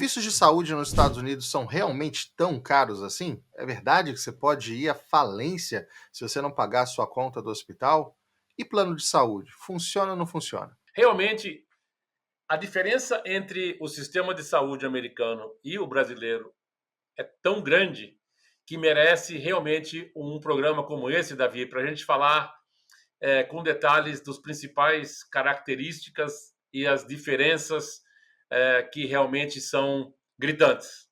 Serviços de saúde nos Estados Unidos são realmente tão caros assim? É verdade que você pode ir à falência se você não pagar a sua conta do hospital? E plano de saúde, funciona ou não funciona? Realmente, a diferença entre o sistema de saúde americano e o brasileiro é tão grande que merece realmente um programa como esse, Davi, para a gente falar com detalhes dos principais características e as diferenças que realmente são gritantes.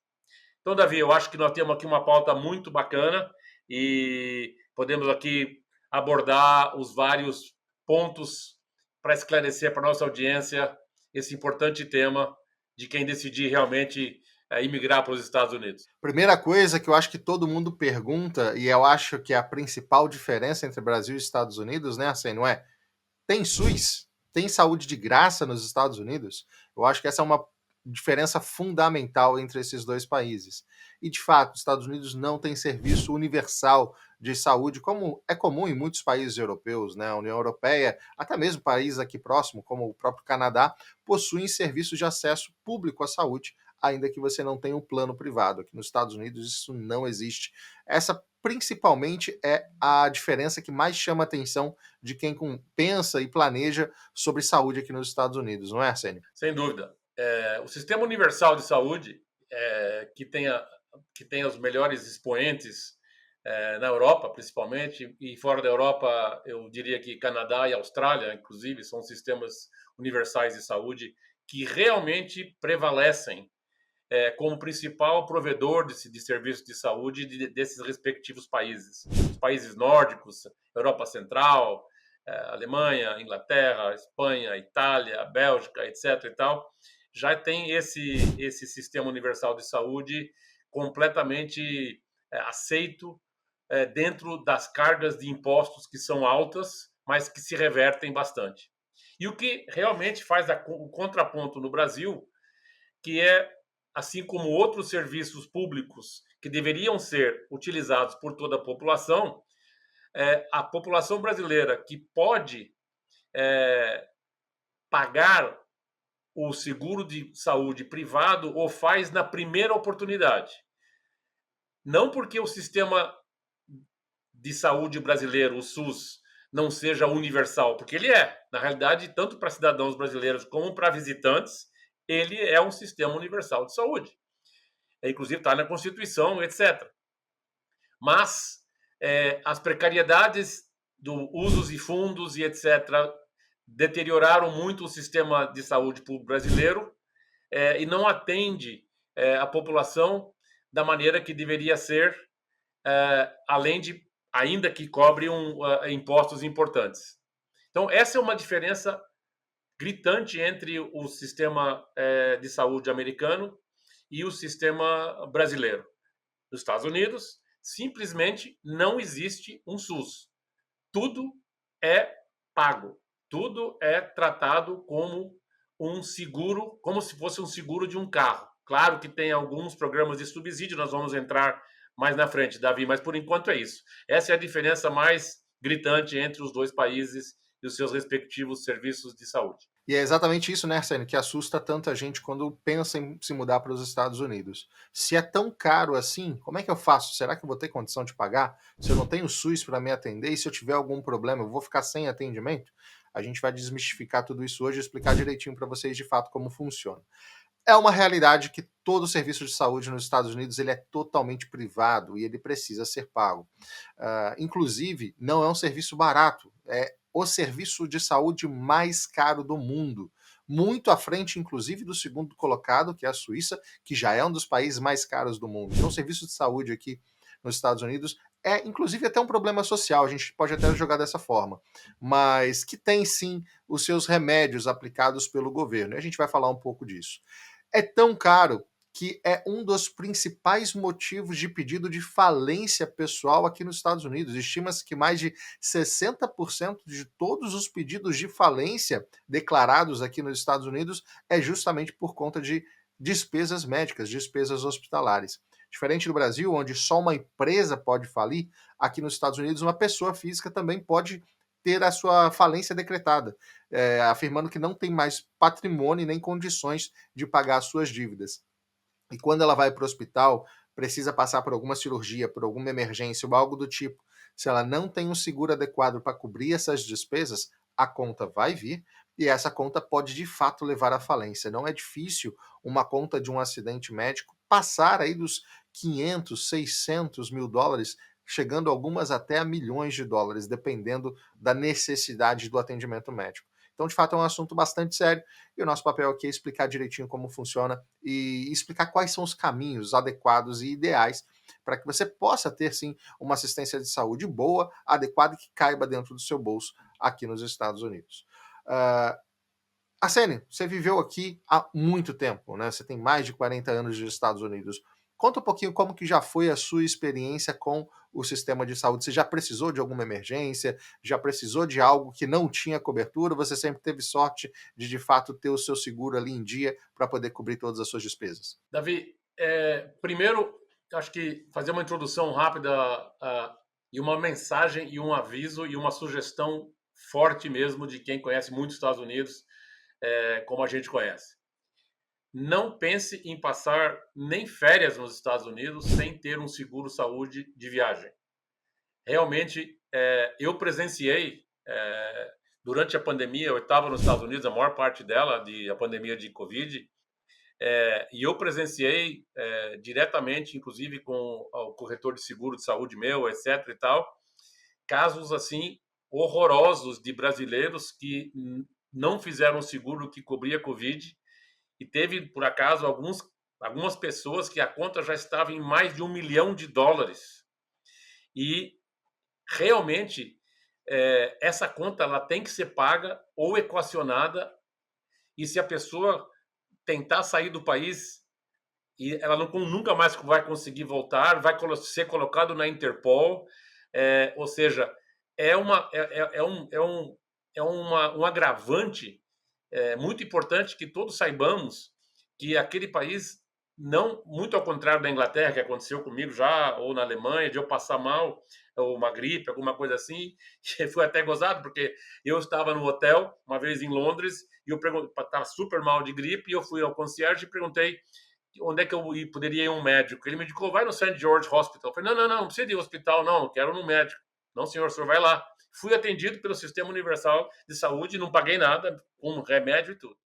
Então, Davi, eu acho que nós temos aqui uma pauta muito bacana e podemos aqui abordar os vários pontos para esclarecer para a nossa audiência esse importante tema de quem decidir realmente imigrar para os Estados Unidos. Primeira coisa que eu acho que todo mundo pergunta, e eu acho que é a principal diferença entre Brasil e Estados Unidos, né, assim, não é? Tem SUS? Tem saúde de graça nos Estados Unidos? Eu acho que essa é uma diferença fundamental entre esses dois países. E, de fato, os Estados Unidos não tem serviço universal de saúde, como é comum em muitos países europeus, né? A União Europeia, até mesmo países aqui próximos, como o próprio Canadá, possuem serviços de acesso público à saúde, ainda que você não tenha um plano privado. Aqui nos Estados Unidos isso não existe. Essa principalmente é a diferença que mais chama a atenção de quem pensa e planeja sobre saúde aqui nos Estados Unidos, não é, Arsênio? Sem dúvida. O Sistema Universal de Saúde, que tem os melhores expoentes na Europa, principalmente, e fora da Europa, eu diria que Canadá e Austrália, inclusive, são sistemas universais de saúde que realmente prevalecem como principal provedor de serviços de saúde desses respectivos países. Os países nórdicos, Europa Central, Alemanha, Inglaterra, Espanha, Itália, Bélgica, etc. e tal, já tem esse sistema universal de saúde completamente aceito dentro das cargas de impostos que são altas, mas que se revertem bastante. E o que realmente faz o contraponto no Brasil, que é, assim como outros serviços públicos que deveriam ser utilizados por toda a população brasileira que pode pagar o seguro de saúde privado o faz na primeira oportunidade. Não porque o sistema de saúde brasileiro, o SUS, não seja universal, porque ele é. Na realidade, tanto para cidadãos brasileiros como para visitantes, ele é um sistema universal de saúde. Inclusive está na Constituição, etc. Mas as precariedades do usos e fundos e etc. deterioraram muito o sistema de saúde público brasileiro e não atende a população da maneira que deveria ser, além de, ainda que cobre impostos importantes. Então, essa é uma diferença gritante entre o sistema de saúde americano e o sistema brasileiro. Nos Estados Unidos, simplesmente não existe um SUS. Tudo é pago. Tudo é tratado como um seguro, como se fosse um seguro de um carro. Claro que tem alguns programas de subsídio, nós vamos entrar mais na frente, Davi, mas por enquanto é isso. Essa é a diferença mais gritante entre os dois países e os seus respectivos serviços de saúde. E é exatamente isso, né, Arsênio, que assusta tanta gente quando pensa em se mudar para os Estados Unidos. Se é tão caro assim, como é que eu faço? Será que eu vou ter condição de pagar? Se eu não tenho SUS para me atender e se eu tiver algum problema, eu vou ficar sem atendimento? A gente vai desmistificar tudo isso hoje e explicar direitinho para vocês de fato como funciona. É uma realidade que todo serviço de saúde nos Estados Unidos ele é totalmente privado e ele precisa ser pago. Inclusive, não é um serviço barato, é o serviço de saúde mais caro do mundo. Muito à frente, inclusive, do segundo colocado, que é a Suíça, que já é um dos países mais caros do mundo. Então, o serviço de saúde aqui nos Estados Unidos é, inclusive, até um problema social, a gente pode até jogar dessa forma, mas que tem sim os seus remédios aplicados pelo governo. E a gente vai falar um pouco disso. É tão caro que é um dos principais motivos de pedido de falência pessoal aqui nos Estados Unidos. Estima-se que mais de 60% de todos os pedidos de falência declarados aqui nos Estados Unidos é justamente por conta de despesas médicas, despesas hospitalares. Diferente do Brasil, onde só uma empresa pode falir, aqui nos Estados Unidos uma pessoa física também pode ter a sua falência decretada, afirmando que não tem mais patrimônio nem condições de pagar as suas dívidas. e quando ela vai para o hospital, precisa passar por alguma cirurgia, por alguma emergência ou algo do tipo, se ela não tem um seguro adequado para cobrir essas despesas, a conta vai vir e essa conta pode de fato levar à falência. Não é difícil uma conta de um acidente médico passar aí dos 500, 600 mil dólares, chegando algumas até a milhões de dólares, dependendo da necessidade do atendimento médico. Então, de fato, é um assunto bastante sério e o nosso papel aqui é explicar direitinho como funciona e explicar quais são os caminhos adequados e ideais para que você possa ter, sim, uma assistência de saúde boa, adequada e que caiba dentro do seu bolso aqui nos Estados Unidos. Arsênio, você viveu aqui há muito tempo, né? Você tem mais de 40 anos nos Estados Unidos. Conta um pouquinho como que já foi a sua experiência com o sistema de saúde. Você já precisou de alguma emergência? Já precisou de algo que não tinha cobertura? Você sempre teve sorte de fato, ter o seu seguro ali em dia para poder cobrir todas as suas despesas? Davi, primeiro, acho que fazer uma introdução rápida e uma mensagem e um aviso e uma sugestão forte mesmo de quem conhece muito os Estados Unidos, como a gente conhece. Não pense em passar nem férias nos Estados Unidos sem ter um seguro saúde de viagem. Realmente, eu presenciei, durante a pandemia, eu estava nos Estados Unidos, a maior parte dela, a pandemia de Covid, e eu presenciei diretamente, inclusive com o corretor de seguro de saúde meu, etc. e tal, casos assim horrorosos de brasileiros que não fizeram o seguro que cobria Covid e teve, por acaso, algumas pessoas que a conta já estava em mais de $1 milhão. E realmente essa conta ela tem que ser paga ou equacionada, e se a pessoa tentar sair do país e ela nunca mais vai conseguir voltar, vai ser colocado na Interpol, ou seja, um agravante muito importante que todos saibamos que aquele país não, muito ao contrário da Inglaterra, que aconteceu comigo já, ou na Alemanha, de eu passar mal, ou uma gripe, alguma coisa assim, que foi até gozado, porque eu estava no hotel, uma vez em Londres, e eu estava super mal de gripe, e eu fui ao concierge e perguntei onde é que eu poderia ir a um médico. Ele me indicou, vai no St. George Hospital. Eu falei, não precisa ir ao hospital, não, eu quero no médico. Não, senhor, o senhor vai lá. Fui atendido pelo Sistema Universal de Saúde, não paguei nada, com remédio e tudo.